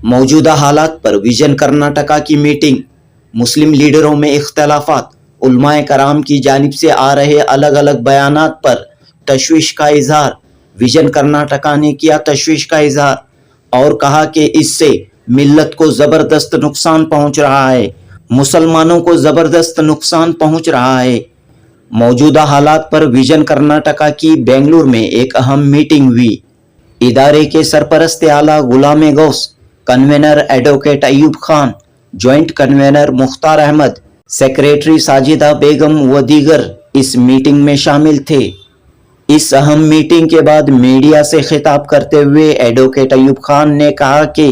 मौजूदा हालात पर विजन कर्नाटका की मीटिंग। मुस्लिम लीडरों में इख्तलाफात, उलमाए कराम की जानिब से आ रहे अलग अलग बयानात पर तशवीश का इजहार। विजन कर्नाटका ने किया तशवीश का इजहार और कहा कि इससे मिल्लत को ज़बरदस्त नुकसान पहुंच रहा है, मुसलमानों को ज़बरदस्त नुकसान पहुंच रहा है। मौजूदा हालात पर विजन कर्नाटका की बेंगलुरु में एक अहम मीटिंग हुई। इदारे के सरपरस्त आला Ghulam Ghaus, convener advocate Ayub Khan, joint convener Mukhtar Ahmad, secretary Sajida Begum व दीगर इस मीटिंग में शामिल थे। इस अहम मीटिंग के बाद मीडिया से खिताब करते हुए एडवोकेट अयूब खान ने कहा कि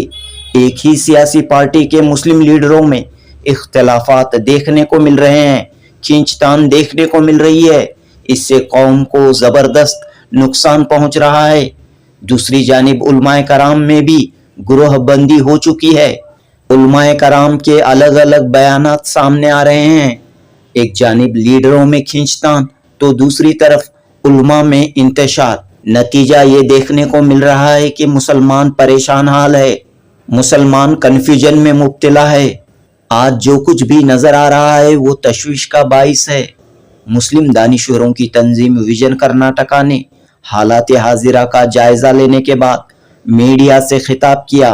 एक ही सियासी पार्टी के मुस्लिम लीडरों में इख्तलाफात देखने को मिल रहे हैं, खींचतान देखने को मिल रही है। इससे कौम को ज़बरदस्त नुकसान पहुंच रहा है। दूसरी जानिब उलमाए कराम में भी गुरोहबंदी हो चुकी है। उलमाए कराम के अलग अलग बयानात सामने आ रहे हैं। एक जानिब लीडरों में खींचतान तो दूसरी तरफ उलमा में इंतशार। नतीजा ये देखने को मिल रहा है कि मुसलमान परेशान हाल है, मुसलमान कन्फ्यूजन में मुब्तला है। आज जो कुछ भी नजर आ रहा है वो तशवीश का बाइस है। मुस्लिम दानिशवरों की तंजीम विजन कर्नाटका ने हालात हाजिरा का जायजा लेने के बाद मीडिया से खिताब किया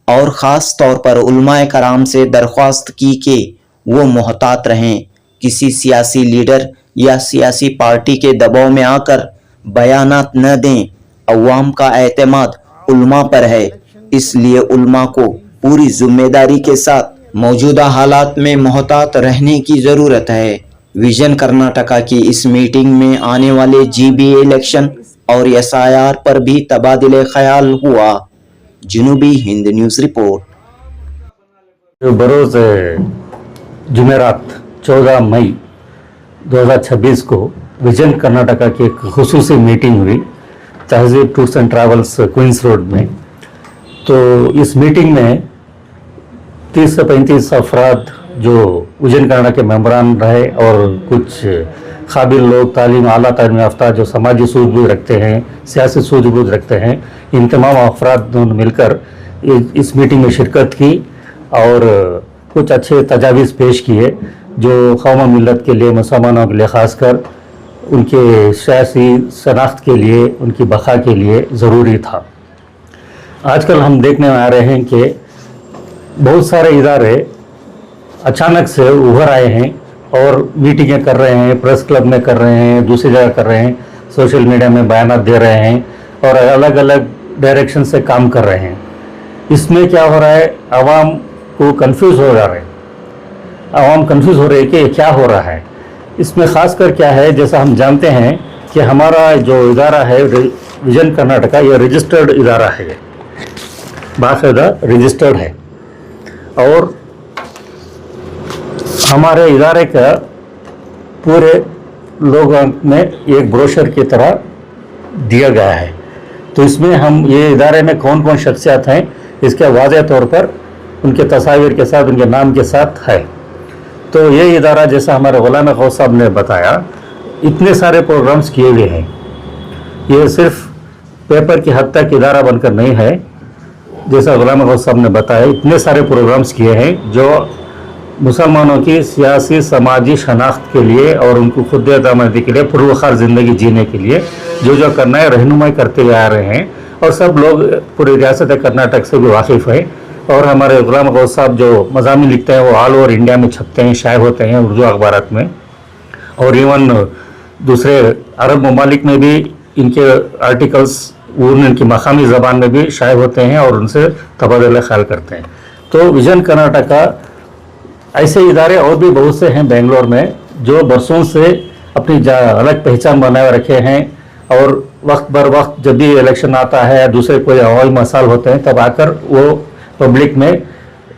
और ख़ास तौर पर उलमाए कराम से दरख्वास्त की कि वो मोहतात रहें, किसी सियासी लीडर या सियासी पार्टी के दबाव में आकर बयानात न दें। अवाम का एतमाद उलमा पर है, इसलिए उलमा को पूरी जिम्मेदारी के साथ मौजूदा हालात में मोहतात रहने की ज़रूरत है। विजन कर्नाटका की इस मीटिंग में आने वाले जीबीए इलेक्शन और एसआईआर पर भी तबादिले ख्याल हुआ। जनूबी हिंद न्यूज़ रिपोर्ट। बरोज़ जुमेरात 14 मई 2026 को विजन कर्नाटका की एक खुसूसी मीटिंग हुई Tahzeeb tours and travels Queens Road में। तो इस मीटिंग में 30 से 35 अफराद जो विजन कर्नाटका के मेंबरान रहे और कुछ काबिल लोग, तालीम आला तालीम याफ्ता जो समाजी सूझबूझ रखते हैं, सियासी सूझबूझ रखते हैं, इन तमाम अफराद ने मिलकर इस मीटिंग में शिरकत की और कुछ अच्छे तजावीज़ पेश किए जो कौम मिल्लत के लिए, मुसलमानों के लिए ख़ासकर उनके सियासी शनाख्त के लिए, उनकी बका के लिए ज़रूरी था। आजकल हम देखने में आ रहे हैं कि बहुत सारे इदारे अचानक से उभर आए हैं और मीटिंगें कर रहे हैं, प्रेस क्लब में कर रहे हैं, दूसरी जगह कर रहे हैं, सोशल मीडिया में बयानात दे रहे हैं और अलग अलग डायरेक्शन से काम कर रहे हैं। इसमें क्या हो रहा है, आवाम को कंफ्यूज हो जा रहे हैं, आवाम कंफ्यूज हो रही है कि क्या हो रहा है। इसमें ख़ासकर क्या है, जैसा हम जानते हैं कि हमारा जो इदारा है विजन कर्नाटका, ये रजिस्टर्ड इदारा है, बाकायदा रजिस्टर्ड है और हमारे इदारे का पूरे लोगों में एक ब्रोशर की तरह दिया गया है। तो इसमें हम ये इदारे में कौन कौन शख्सियात हैं इसके वाज़ेह तौर पर उनके तस्वीर के साथ, उनके नाम के साथ है। तो ये इदारा जैसा हमारे गुलाम गौस साहब ने बताया, इतने सारे प्रोग्राम्स किए हुए हैं। ये सिर्फ पेपर की हद तक इदारा बनकर नहीं है, जैसा गुलाम गौस साहब ने बताया, इतने सारे प्रोग्राम्स किए हैं जो मुसलमानों की सियासी समाजी शनाख्त के लिए और उनको खुद एतमादी के लिए, पुरवखार ज़िंदगी जीने के लिए जो करना है रहनुमाई करते हुए आ रहे हैं। और सब लोग पूरी रियासत कर्नाटक से भी वाकिफ़ है और हमारे गुलाम गौस साहब जो मज़ामी लिखते हैं वो ऑल ओवर इंडिया में छपते हैं, शाये होते हैं उर्दू अखबारात में और इवन दूसरे अरब ममालिक में भी इनके आर्टिकल्स उनकी मकामी ज़बान में भी शाये होते हैं और उनसे तबादला ख्याल करते हैं। तो विजन कर्नाटका, ऐसे इदारे और भी बहुत से हैं बेंगलोर में जो बरसों से अपनी अलग पहचान बनाए रखे हैं और वक्त बर वक्त जब भी इलेक्शन आता है, दूसरे कोई हवाई मसाल होते हैं, तब आकर वो पब्लिक में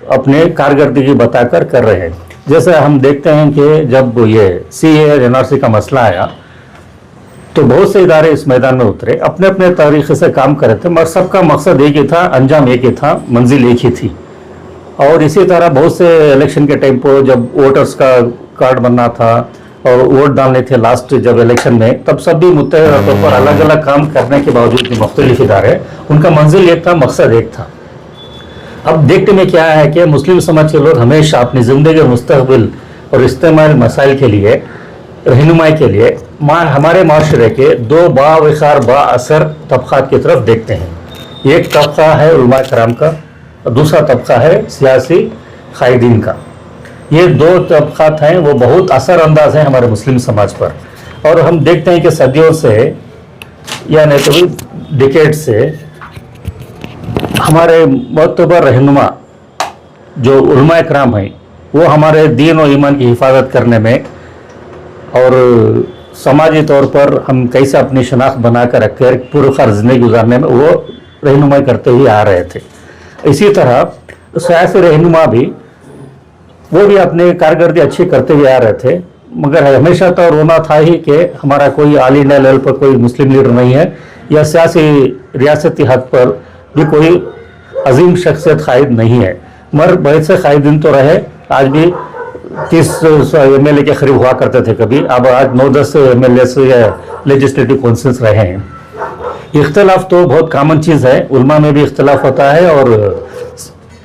अपने कारकर्दगी बताकर कर रहे हैं। जैसे हम देखते हैं कि जब ये CAA NRC का मसला आया तो बहुत से इदारे इस मैदान में उतरे, अपने अपने तरीके से काम कर रहे थे, मगर सबका मकसद एक ही था, अंजाम एक ही था, मंजिल एक ही थी। और इसी तरह बहुत से इलेक्शन के टाइम पर जब वोटर्स का कार्ड बनना था और वोट डालने थे लास्ट जब इलेक्शन में, तब सब भी मुत्तहिद तौर पर अलग अलग काम करने के बावजूद भी मुख्तलिफ इदारे, उनका मंजिल एक था, मकसद एक था। अब देखने में क्या है कि मुस्लिम समाज के लोग हमेशा अपनी ज़िंदगी और मुस्तकबिल और इस्तेमाल मसाइल के लिए रहनुमाई के लिए हमारे माशरे के दो बावकार बाअसर तबक़ात की तरफ देखते हैं। एक तबक़ा है उलमा कराम का और दूसरा तबक़ा है सियासी कायदीन का। ये दो तबक़ात हैं वो बहुत असरअंदाज हैं हमारे मुस्लिम समाज पर, और हम देखते हैं कि सदियों से या नहीं तो डिकेड से हमारे मोतबर रहनुमा जो उलमा कराम हैं वो हमारे दीन और ईमान की हिफाजत करने में और समाजी तौर पर हम कैसे अपनी शनाख्त बना कर रखकर पुरखर ज़िंदगी गुजारने में वो रहनुमाई करते हुए आ रहे थे। इसी तरह सियासी रहनुमा भी वो भी अपनी कारकर्दगी अच्छी करते हुए आ रहे थे, मगर हमेशा तो रोना था ही कि हमारा कोई ऑल इंडिया लेवल पर कोई मुस्लिम लीडर नहीं है या सियासी रियासती हद पर भी कोई अजीम शख्सियत कायद नहीं है। मगर बहुत से कायदीन तो रहे, आज भी 30 MLA के करीब हुआ करते थे कभी, अब आज 9-10 MLA से लेजिस्लेटिव काउंसिल्स रहे हैं। इख्तलाफ तो बहुत कॉमन चीज़ है, उलमा में भी इख्तलाफ होता है और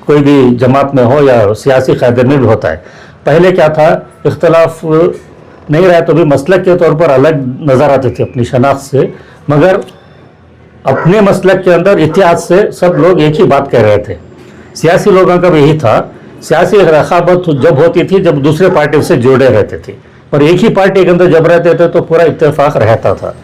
कोई भी जमात में हो या सियासी कायदे में भी होता है। पहले क्या था, इख्तलाफ नहीं रहा तो भी मसलक के तौर पर अलग नज़र आते थे अपनी शनाख्त से, मगर अपने मसलक के अंदर इतिहाद से सब लोग एक ही बात कह रहे थे। सियासी लोगों का भी यही था, सियासी रखाबत जब होती थी जब दूसरे पार्टी से जुड़े रहते थे, पर एक ही पार्टी के अंदर जब रहते थे तो पूरा इत्तेफाक रहता था।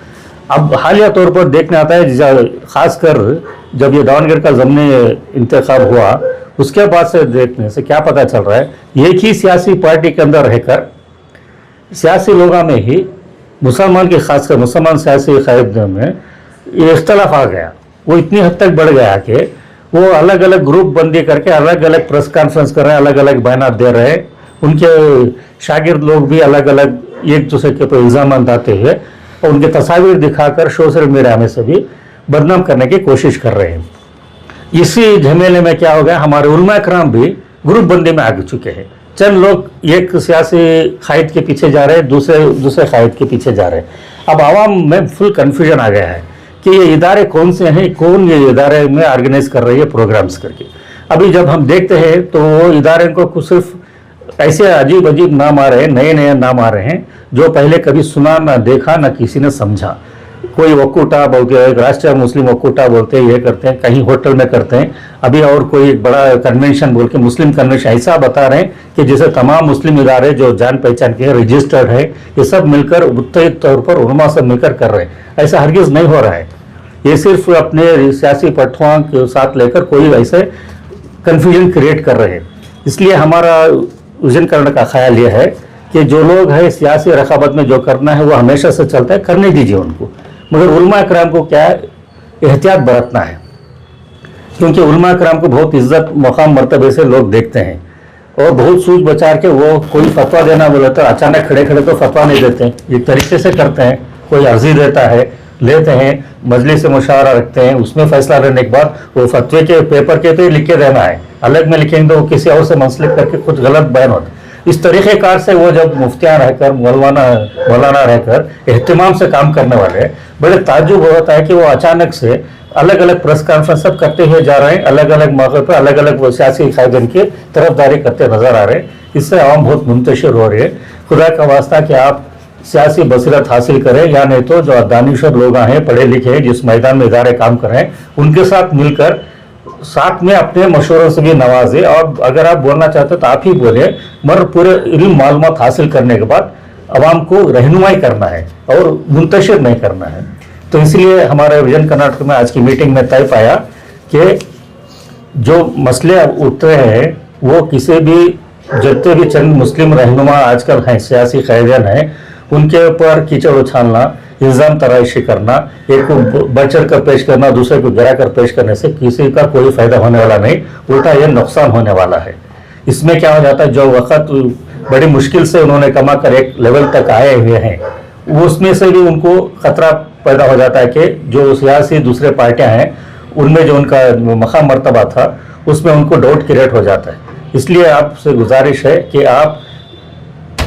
अब हालिया तौर पर देखने आता है, खासकर जब ये दावनगिर का ज़मनी इंतखाब हुआ उसके बाद से देखने से क्या पता चल रहा है, एक ही सियासी पार्टी के अंदर रहकर सियासी लोगों में ही मुसलमान के खासकर मुसलमान सियासी कायद में ये इख्तलाफ आ गया। वो इतनी हद तक बढ़ गया कि वो अलग अलग ग्रुप बंदी करके अलग अलग प्रेस कॉन्फ्रेंस कर रहे हैं, अलग अलग बयान दे रहे हैं। उनके शागिर्द लोग भी अलग अलग एक दूसरे के ऊपर इल्ज़ाम लगाते हुए और उनके तस्वीर दिखाकर सोशल मीडिया में से भी बदनाम करने की कोशिश कर रहे हैं। इसी झमेले में क्या हो गया, हमारे उलमा कराम भी ग्रुप बंदी में आगे चुके हैं। चंद लोग एक सियासी कायद के पीछे जा रहे हैं, दूसरे कायद के पीछे जा रहे हैं। अब आवाम में फुल कन्फ्यूजन आ गया है कि ये इदारे कौन से हैं, कौन ये इदारे में ऑर्गेनाइज कर रही है प्रोग्राम्स करके। अभी जब हम देखते हैं तो वो इदारे को कुछ सिर्फ ऐसे अजीब अजीब नाम आ रहे हैं, नए नए नाम आ रहे हैं जो पहले कभी सुना ना देखा ना किसी ने समझा। कोई वक्ूटा बोलते हैं, राष्ट्रीय मुस्लिम वक्ूटा बोलते हैं, ये करते हैं, कहीं होटल में करते हैं। अभी और कोई एक बड़ा कन्वेंशन बोल के मुस्लिम कन्वेंशन ऐसा बता रहे हैं कि जैसे तमाम मुस्लिम इदारे जो जान पहचान के रजिस्टर्ड है ये सब मिलकर मुत्तहिद तौर पर उलमा सब मिलकर कर रहे हैं। ऐसा हरगिज़ नहीं हो रहा है, ये सिर्फ अपने सियासी पटुआ के साथ लेकर कोई ऐसे कन्फ्यूजन क्रिएट कर रहे हैं। इसलिए हमारा विजन करने का ख्याल ये है कि जो लोग हैं सियासी रखाबत में जो करना है वो हमेशा से चलता है, करने दीजिए उनको, मगर उलमा कराम को क्या एहतियात बरतना है, क्योंकि उलमा कराम को बहुत इज्जत मकाम मर्तबे से लोग देखते हैं और बहुत सूझ बचार के वो कोई फतवा देना बोले तो अचानक खड़े खड़े तो फतवा नहीं देते हैं, एक तरीके से करते हैं। कोई अर्जी देता है, लेते हैं, मजलिस से मुशावरा रखते हैं, उसमें फैसला लेने के बाद वो फतवे के पेपर के पे लिख के देना है, अलग में लिखेंगे तो वो किसी और से मंसलिक करके कुछ गलत बयान होता। इस तरीक़ेकार से वो जब मुफ्तियाँ रहकर मौलाना रहकर एहतिमाम से काम करने वाले, बड़े ताज्जुब होता है कि वो अचानक से अलग अलग प्रेस कॉन्फ्रेंस सब करते हुए जा रहे हैं, अलग अलग मौके पर अलग अलग सियासी कायदन की तरफदारी करते नजर आ रहे हैं। इससे आवाम बहुत मुंतशिर हो रही है। खुदा का वास्ता कि आप सियासी बसीरत हासिल करें, या नहीं तो जो दानिशवर लोग हैं, पढ़े लिखे हैं, जिस मैदान में इदारे काम कर रहे हैं, उनके साथ मिलकर साथ में अपने मशवरों से भी नवाजे। और अगर आप बोलना चाहते तो आप ही बोले, मगर पूरे इल्म मालूमात हासिल करने के बाद आवाम को रहनुमाई करना है और मुंतशिर नहीं करना है। तो इसलिए हमारे विजन कर्नाटक में आज की मीटिंग में तय पाया कि जो मसले अब उठ रहे हैं वो किसी भी जितने भी चंद मुस्लिम रहनुमा आजकल हैं, सियासी कायदीन हैं, उनके ऊपर कीचड़ उछालना, इल्ज़ाम तराशी करना, एक को बढ़ चढ़ कर पेश करना, दूसरे को गिरा कर पेश करने से किसी का कोई फायदा होने वाला नहीं, उल्टा यह नुकसान होने वाला है। इसमें क्या हो जाता है, जो वक़्त बड़ी मुश्किल से उन्होंने कमा कर एक लेवल तक आए हुए हैं, उसमें से भी उनको खतरा पैदा हो जाता है कि जो सियासी दूसरे पार्टियां हैं उनमें जो उनका मकाम मर्तबा था उसमें उनको डाउट क्रिएट हो जाता है। इसलिए आपसे गुजारिश है कि आप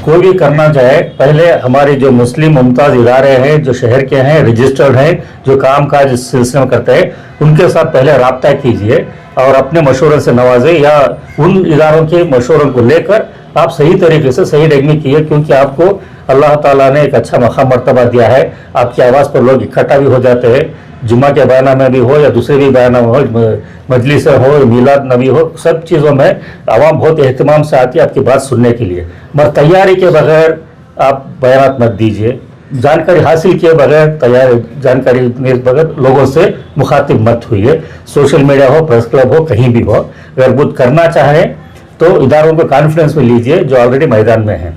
कोई भी करना चाहे पहले हमारे जो मुस्लिम मुमताज़ इदारे हैं जो शहर के हैं रजिस्टर्ड हैं जो काम काज इस सिलसिले में करते हैं उनके साथ पहले रब्ता कीजिए और अपने मशवरे से नवाजें या उन इदारों के मशवरों को लेकर आप सही तरीके से सही डेगमी कीजिए, क्योंकि आपको अल्लाह ताला ने एक अच्छा मकाम मर्तबा दिया है। आपकी आवाज़ पर लोग इकट्ठा भी हो जाते हैं, जुम्मा के बयाना में भी हो या दूसरे भी बयाना में हो, मजलिस हो, मिलाद नबी हो, सब चीज़ों में आवाम बहुत एहतमाम से आती है आपकी बात सुनने के लिए। मगर तैयारी के बगैर आप बयान मत दीजिए, जानकारी हासिल किए बगैर जानकारी बगैर लोगों से मुखातिब मत हुई। सोशल मीडिया हो, प्रेस क्लब हो, कहीं भी हो, अगर बुद्ध करना चाहे तो इदारों को कॉन्फ्रेंस में लीजिए जो ऑलरेडी मैदान में है।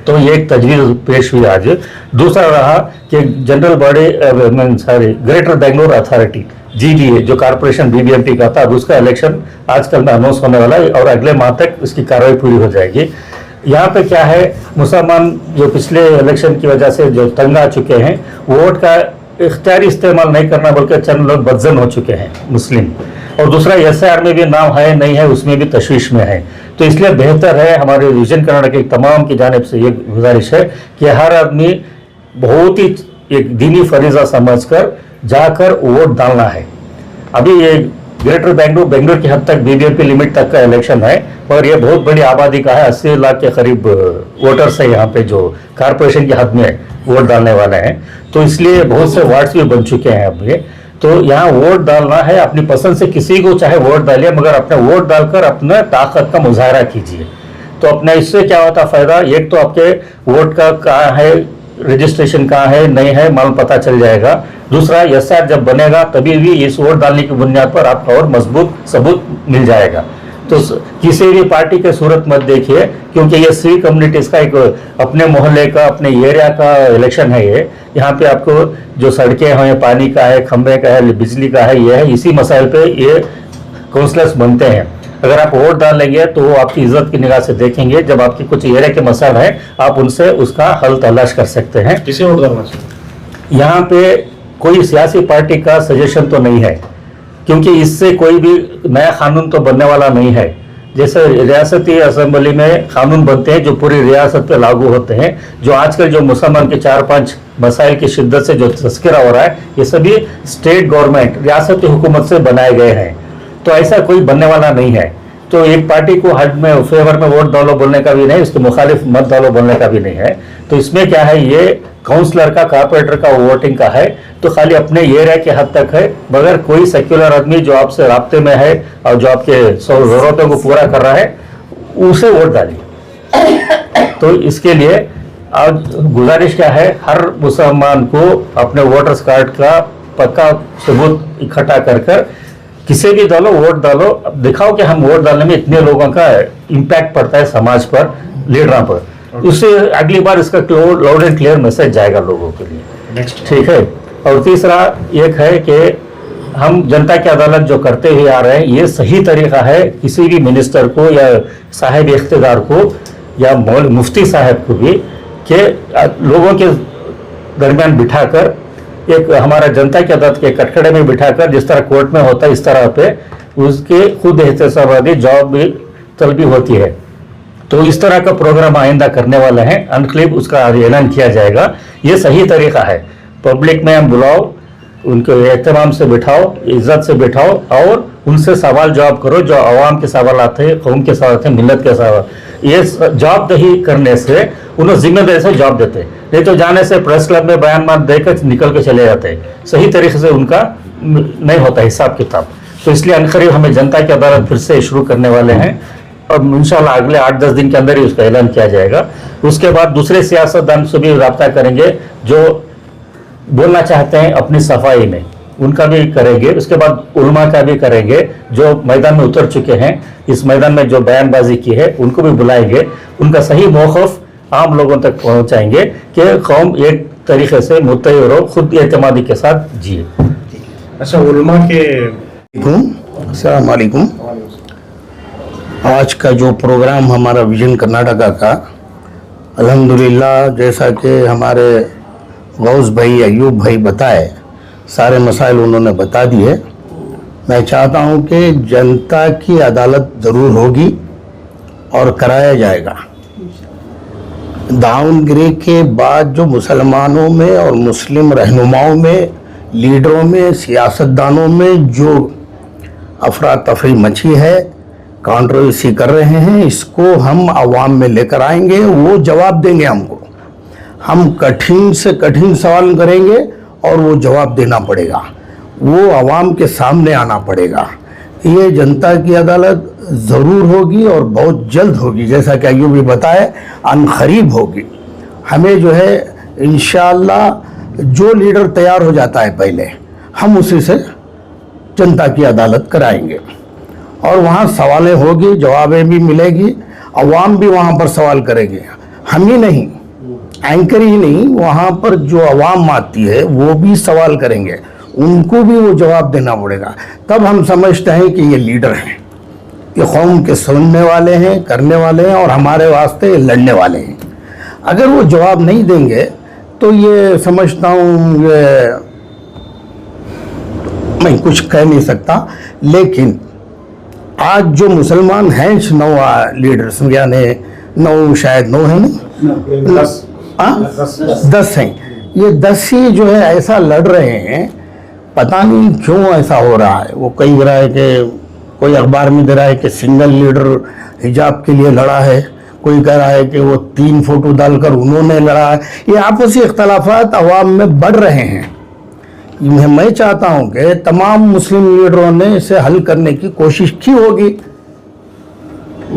तो ये एक तजवीज़ पेश हुई आज। दूसरा रहा कि general body greater Bangalore authority GBA जो कारपोरेशन BBMP का था, अब उसका इलेक्शन आजकल में अनाउंस होने वाला है और अगले माह तक इसकी कार्रवाई पूरी हो जाएगी। यहाँ पे क्या है, मुसलमान जो पिछले इलेक्शन की वजह से जो तंग आ चुके हैं, वोट का इख्तियारी इस्तेमाल नहीं करना बल्कि चंद लोग बदजन हो चुके हैं मुस्लिम, और दूसरा SIR में भी नाम है नहीं है उसमें भी तशवीश में है। तो इसलिए बेहतर है, हमारे विजन कर्नाटक के तमाम की जानिब से ये गुजारिश है कि हर आदमी बहुत ही एक दीनी फरीजा समझकर जाकर वोट डालना है। अभी ये ग्रेटर बेंगलोर की हद तक BBMP लिमिट तक का इलेक्शन है, और ये बहुत बड़ी आबादी का है, 80 लाख के करीब वोटर्स है यहाँ पे जो कारपोरेशन की हद में वोट डालने वाले हैं। तो इसलिए बहुत से वार्ड्स भी बन चुके हैं अब ये। तो यहाँ वोट डालना है, अपनी पसंद से किसी को चाहे वोट डालिए, मगर अपने वोट डालकर अपने ताकत का मुजाहरा कीजिए। तो अपने इससे क्या होता फ़ायदा, एक तो आपके वोट का कहाँ है, रजिस्ट्रेशन कहाँ है नहीं है मालूम पता चल जाएगा। दूसरा SIR जब बनेगा तभी भी इस वोट डालने की बुनियाद पर आपको और मजबूत सबूत मिल जाएगा। तो किसी भी पार्टी के सूरत मत देखिए, क्योंकि ये सी कम्युनिटीज का एक अपने मोहल्ले का अपने एरिया का इलेक्शन है। ये यहाँ पे आपको जो सड़कें हैं, पानी का है, खंबे का है, बिजली का है, ये है, इसी मसाइल पे ये काउंसलर्स बनते हैं। अगर आप वोट डालेंगे तो वो आपकी इज्जत की निगाह से देखेंगे, जब आपकी कुछ एरिया के मसाइल है आप उनसे उसका हल तलाश कर सकते हैं। किसे वोट डालना चाहिए? यहाँ पे कोई सियासी पार्टी का सजेशन तो नहीं है, क्योंकि इससे कोई भी नया कानून तो बनने वाला नहीं है। जैसे रियासती असेंबली में कानून बनते हैं जो पूरी रियासत पे लागू होते हैं, जो आजकल जो मुसलमान के 4-5 मसाइल की शिद्दत से जो तस्करा हो रहा है, ये सभी स्टेट गवर्नमेंट रियासती हुकूमत से बनाए गए हैं। तो ऐसा कोई बनने वाला नहीं है। तो एक पार्टी को हद में फेवर में वोट डालो बोलने का भी नहीं, उसके मुखालिफ मत डालो बोलने का भी नहीं है। तो इसमें क्या है, ये काउंसलर का, कारपोरेटर का वोटिंग का है, तो खाली अपने एरिया के हद तक है। मगर कोई सेक्युलर आदमी जो आपसे राब्ते में है और जो आपके जरूरतों को पूरा कर रहा है, उसे वोट डालिए। तो इसके लिए आज गुजारिश क्या है, हर मुसलमान को अपने वोटर्स कार्ड का पक्का सबूत इकट्ठा कर किसी भी डालो, वोट डालो, अब दिखाओ कि हम वोट डालने में इतने लोगों का इम्पैक्ट पड़ता है समाज पर, लीडरों पर। उससे अगली बार इसका लाउड एंड क्लियर मैसेज जाएगा लोगों के लिए। ठीक है। और तीसरा एक है कि हम जनता की अदालत जो करते हुए आ रहे हैं, ये सही तरीका है किसी भी मिनिस्टर को या साहिब इख्तिदार को या मुफ्ती साहब को भी कि लोगों के दरमियान बिठाकर एक हमारा जनता की अदालत के कटखड़े में बिठाकर, जिस तरह कोर्ट में होता है इस तरह पे उसके खुद एहतसाबादी जॉब भी तलबी होती है। तो इस तरह का प्रोग्राम आइंदा करने वाले हैं, अनकरीब उसका ऐलान किया जाएगा। ये सही तरीका है, पब्लिक में हम बुलाओ, उनको एहतमाम से बिठाओ, इज्जत से बिठाओ और उनसे सवाल जवाब करो जो आवाम के सवाल आते हैं, कौम के सवाल आते हैं, मिलत के सवाल। ये जवाबदेही करने से उन्हें जिम्मेदारी से जवाब देते, नहीं तो जाने से प्रेस क्लब में बयान मान देकर निकल के चले जाते हैं। सही तरीके से उनका नहीं होता हिसाब किताब। तो इसलिए अनकरीब हमें जनता की अदालत फिर से शुरू करने वाले हैं और इंशाल्लाह अगले 8-10 दिन के अंदर ही उसका ऐलान किया जाएगा। उसके बाद दूसरे सियासतदान से भी रब्ता करेंगे जो बोलना चाहते हैं अपनी सफाई में, उनका भी करेंगे। उसके बाद उलमा का भी करेंगे जो मैदान में उतर चुके हैं, इस मैदान में जो बयानबाजी की है उनको भी बुलाएंगे, उनका सही मौक़िफ़ आम लोगों तक पहुंचाएंगे कि कौम एक तरीके से मुत्तहिद और खुद एतमादी के साथ जिए। अच्छा, उलमा के अस्सलाम वालेकुम। आज का जो प्रोग्राम हमारा विजन कर्नाटका का, अल्हम्दुलिल्लाह जैसा कि हमारे गौस भाई अयूब भाई बताए, सारे मसाइल उन्होंने बता दिए। मैं चाहता हूं कि जनता की अदालत ज़रूर होगी और कराया जाएगा। दाऊदगिरी के बाद जो मुसलमानों में और मुस्लिम रहनुमाओं में, लीडरों में, सियासतदानों में जो अफरा तफरी मची है, कंट्रोवर्सी कर रहे हैं, इसको हम अवाम में लेकर आएंगे। वो जवाब देंगे हमको। हम कठिन से कठिन सवाल करेंगे और वो जवाब देना पड़ेगा, वो अवाम के सामने आना पड़ेगा। ये जनता की अदालत ज़रूर होगी और बहुत जल्द होगी, जैसा कि अय्यूब भी बताए, अनकरीब होगी। हमें जो है इंशाअल्लाह जो लीडर तैयार हो जाता है पहले, हम उसी से जनता की अदालत कराएंगे और वहाँ सवालें होगी, जवाबें भी मिलेगी, अवाम भी वहाँ पर सवाल करेंगे। हम ही नहीं, एंकर ही नहीं, वहाँ पर जो अवाम आती है वो भी सवाल करेंगे, उनको भी वो जवाब देना पड़ेगा। तब हम समझते हैं कि ये लीडर हैं, ये कौम के सुनने वाले हैं, करने वाले हैं और हमारे वास्ते लड़ने वाले हैं। अगर वो जवाब नहीं देंगे तो ये समझता हूँ ये मैं कुछ कह नहीं सकता। लेकिन आज जो मुसलमान हैं 9 लीडर्स, यानी 9 शायद 9 है नहीं, 10 हैं। ये 10 ही जो है ऐसा लड़ रहे हैं, पता नहीं क्यों ऐसा हो रहा है। वो कई कह रहा है कि कोई अखबार में दे रहा है कि सिंगल लीडर हिजाब के लिए लड़ा है, कोई कह रहा है कि वो 3 फोटो डालकर उन्होंने लड़ा है। ये आपसी इख्तलाफात अवाम में बढ़ रहे हैं। मैं चाहता हूं कि तमाम मुस्लिम लीडरों ने इसे हल करने की कोशिश की होगी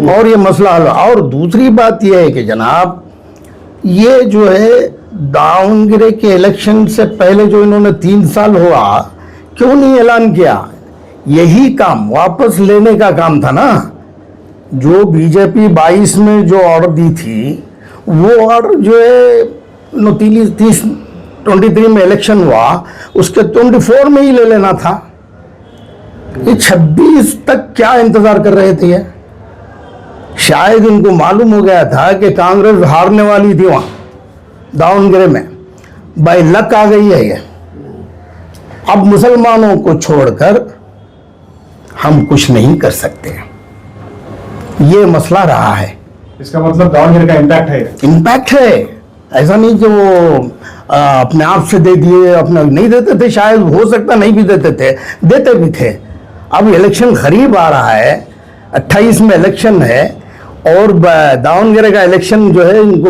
और ये मसला हल। और दूसरी बात यह है कि जनाब, ये जो है दाऊदगिरी के इलेक्शन से पहले जो इन्होंने 3 साल हुआ, क्यों नहीं ऐलान किया? यही काम वापस लेने का काम था ना। जो बीजेपी 22 में जो ऑर्डर दी थी, वो ऑर्डर जो है 23 में इलेक्शन हुआ, उसके 24 में ही ले लेना था। ये 26 तक क्या इंतजार कर रहे थे? ये शायद इनको मालूम हो गया था कि कांग्रेस हारने वाली थी वहां दाऊदगिरी में, बाय लक आ गई है ये। अब मुसलमानों को छोड़कर हम कुछ नहीं कर सकते, ये मसला रहा है। इसका मतलब दाऊदगिरी का इम्पैक्ट है। ऐसा नहीं कि वो अपने आप से दे दिए, अपना नहीं देते थे, शायद हो सकता नहीं भी देते थे, देते भी थे। अब इलेक्शन करीब आ रहा है, 28 में इलेक्शन है और दाऊदगिरी का इलेक्शन जो है इनको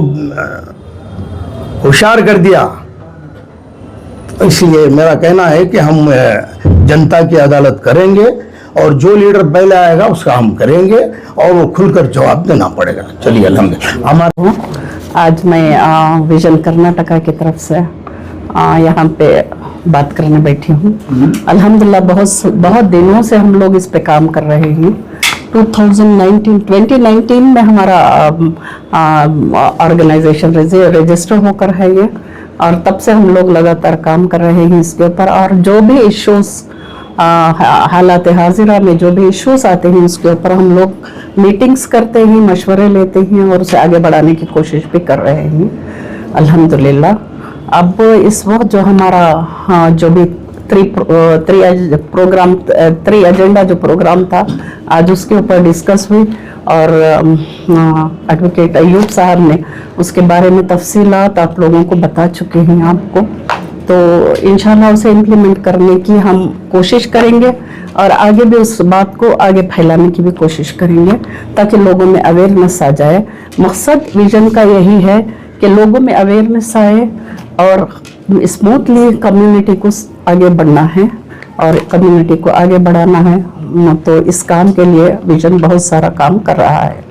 होशियार कर दिया। इसलिए मेरा कहना है कि हम जनता की अदालत करेंगे और जो लीडर पहले आएगा उसका हम करेंगे और वो खुलकर जवाब देना पड़ेगा। चलिए अल्हम्दुलिल्लाह। हमारे आज मैं विजन कर्नाटका की तरफ से यहाँ पे बात करने बैठी हूँ। अल्हम्दुलिल्लाह बहुत दिनों से हम लोग इस पे काम कर रहे हैं। 2019 में हमारा ऑर्गेनाइजेशन रजिस्टर होकर है ये, और तब से हम लोग लगातार काम कर रहे हैं इसके ऊपर। और जो भी इश्यूज हालात हाजिरा में जो भी इश्यूज आते हैं उसके ऊपर हम लोग मीटिंग्स करते हैं, मशवरे लेते हैं और उसे आगे बढ़ाने की कोशिश भी कर रहे हैं अल्हम्दुलिल्लाह। अब इस वक्त जो हमारा जो भी 3 एजेंडा जो प्रोग्राम था, आज उसके ऊपर डिस्कस हुई और एडवोकेट अय्यूब साहब ने उसके बारे में तफसीलात आप लोगों को बता चुके हैं आपको। तो इंशाल्लाह उसे इम्प्लीमेंट करने की हम कोशिश करेंगे और आगे भी उस बात को आगे फैलाने की भी कोशिश करेंगे ताकि लोगों में अवेयरनेस आ जाए। मकसद विजन का यही है कि लोगों में अवेयरनेस आए और स्मूथली कम्युनिटी को आगे बढ़ना है और कम्युनिटी को आगे बढ़ाना है। तो इस काम के लिए विजन बहुत सारा काम कर रहा है।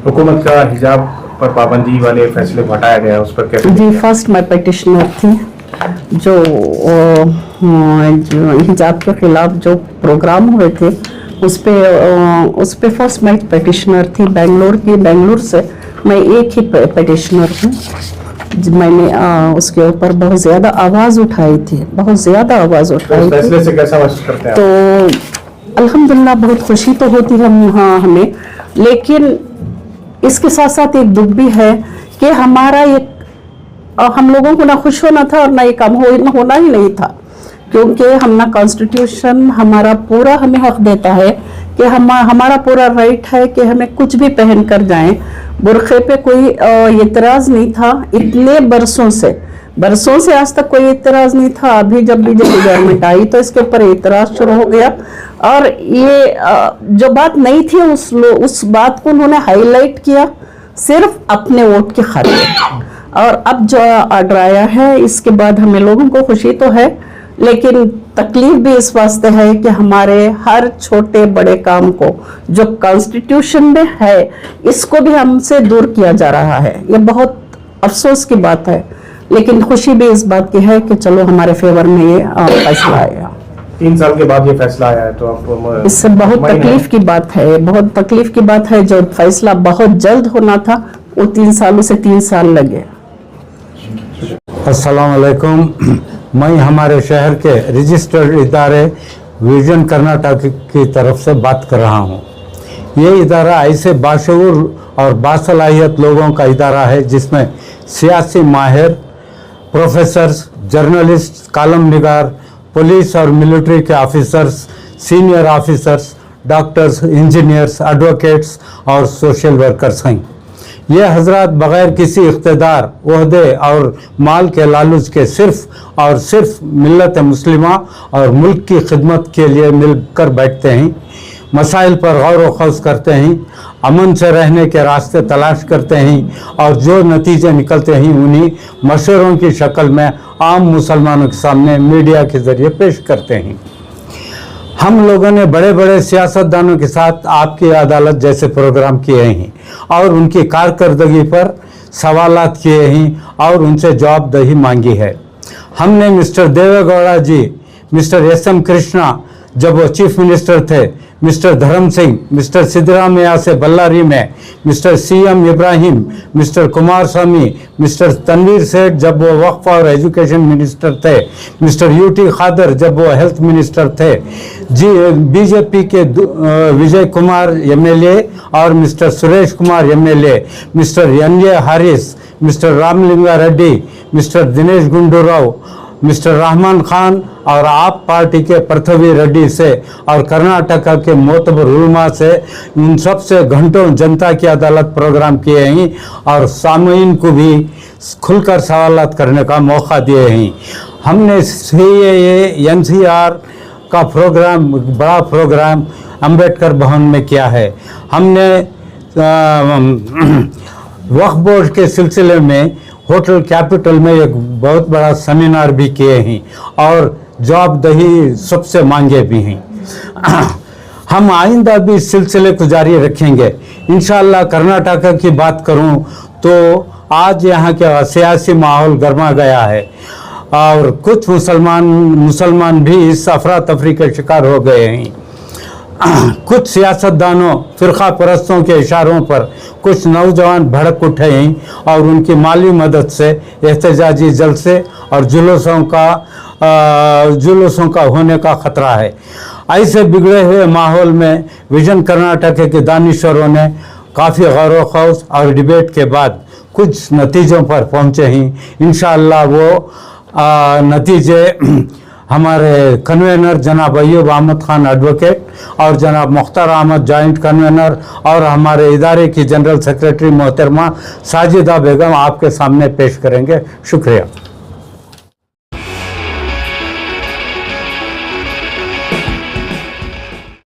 हुकूमत का हिजाब पर पाबंदी वाले फैसले को हटाया गया, उस पर कैसे? जी, फर्स्ट मैं पेटिशनर थी जो हिजाब के खिलाफ जो प्रोग्राम हुए थे उस पे फर्स्ट मैं पेटिशनर थी। बेंगलोर से मैं एक ही पेटिशनर हूँ। मैंने उसके ऊपर बहुत ज़्यादा आवाज़ उठाई थी, बहुत ज़्यादा आवाज़ उठाई थी। फैसले से कैसा महसूस करते हैं? तो अल्हम्दुलिल्लाह बहुत खुशी तो होती है हमें, लेकिन इसके साथ साथ एक दुख भी है कि हमारा ये हम लोगों को ना खुश होना था और ना ये काम होना ही नहीं था, क्योंकि हम ना कॉन्स्टिट्यूशन हमारा पूरा हमें हक देता है कि हमारा पूरा राइट है कि हमें कुछ भी पहन कर जाएं बुरखे पे कोई इतराज नहीं था इतने बरसों से आज तक कोई इतराज नहीं था। अभी जब बीजेपी गवर्नमेंट आई तो इसके ऊपर इतराज शुरू हो गया और ये जो बात नहीं थी उस बात को उन्होंने हाईलाइट किया सिर्फ अपने वोट के खातिर। और अब जो ऑर्डर आया है इसके बाद हमें लोगों को खुशी तो है, लेकिन तकलीफ भी इस वास्ते है कि हमारे हर छोटे बड़े काम को जो कॉन्स्टिट्यूशन में है इसको भी हमसे दूर किया जा रहा है। ये बहुत अफसोस की बात है, लेकिन खुशी भी इस बात की है कि चलो हमारे फेवर में ये फैसला आया। 3 साल के बाद ये फैसला आया है तो आप इससे बहुत तकलीफ की बात है, बहुत तकलीफ की बात है। जो फैसला बहुत जल्द होना था वो 3 सालों से 3 साल लगे। अस्सलाम वालेकुम। मैं हमारे शहर के रजिस्टर्ड इदारे विजन कर्नाटक की तरफ से बात कर रहा हूँ। ये इदारा ऐसे बाशऊर और बासलाहियत लोगों का इदारा है जिसमें सियासी माहिर, प्रोफेसर्स, जर्नलिस्ट, कालम निगार, पुलिस और मिलिट्री के officers, senior officers, doctors, engineers, advocates और सोशल वर्कर्स हैं। ये हजरात बग़ैर किसी इख्तिदार, ओहदे और माल के लालच के सिर्फ और सिर्फ मिल्लत मुस्लिमा और मुल्क की खिदमत के लिए मिलकर बैठते हैं, मसाइल पर गौर व खौज करते हैं, अमन से रहने के रास्ते तलाश करते हैं और जो नतीजे निकलते हैं उन्हीं मशवरों की शक्ल में आम मुसलमानों के सामने मीडिया के ज़रिए पेश करते हैं। हम लोगों ने बड़े बड़े सियासतदानों के साथ आपकी अदालत जैसे प्रोग्राम किए हैं और उनकी कारकर्दगी पर सवालात किए हैं और उनसे जवाबदेही मांगी है। हमने मिस्टर देवेगौड़ा जी, मिस्टर SM कृष्णा जब वो चीफ मिनिस्टर थे, मिस्टर धर्म सिंह, मिस्टर सिद्धरामैया से बल्लारी में, mister CM Ibrahim, mister Kumaraswamy, mister Tanveer Sait जब वो वक्फ और एजुकेशन मिनिस्टर थे, मिस्टर UT खादर जब वो हेल्थ मिनिस्टर थे, बीजेपी के विजय कुमार MLA और mister Suresh Kumar MLA, mister NJ Haris, mister Ramalinga Reddy, mister Dinesh Gundu Rao, mister Rahman Khan और आप पार्टी के पृथ्वी रेड्डी से और कर्नाटका के मोतबर उलमा से, इन सब से घंटों जनता की अदालत प्रोग्राम किए हैं और सामीन को भी खुलकर सवालात करने का मौका दिए हैं। हमने CAA NCR का प्रोग्राम, बड़ा प्रोग्राम अंबेडकर भवन में किया है। हमने वक्फ बोर्ड के सिलसिले में होटल कैपिटल में एक बहुत बड़ा सेमिनार भी किए हैं और जवाबदेही सबसे मांगे भी हैं। हम आइंदा भी इस सिलसिले को जारी रखेंगे इंशाअल्लाह। कर्नाटका की बात करूं तो आज यहाँ का सियासी माहौल गर्मा गया है और कुछ मुसलमान भी इस अफरा तफरी के शिकार हो गए हैं। कुछ सियासतदानों, फ़िरका परस्तों के इशारों पर कुछ नौजवान भड़क उठे हैं और उनकी माली मदद से एहतजाजी जलसे और जुलूसों का होने का ख़तरा है। ऐसे बिगड़े हुए माहौल में विजन कर्नाटक के दानिशवरों ने काफ़ी गौर व खौज और डिबेट के बाद कुछ नतीजों पर पहुँचे हैं। इंशाअल्लाह वो नतीजे हमारे कन्वेनर जनाब अय्यूब अहमद खान एडवोकेट और जनाब मुख्तार अहमद जॉइंट कन्वेनर और हमारे इदारे की जनरल सेक्रेटरी मोहतरमा साजिदा बेगम आपके सामने पेश करेंगे। शुक्रिया।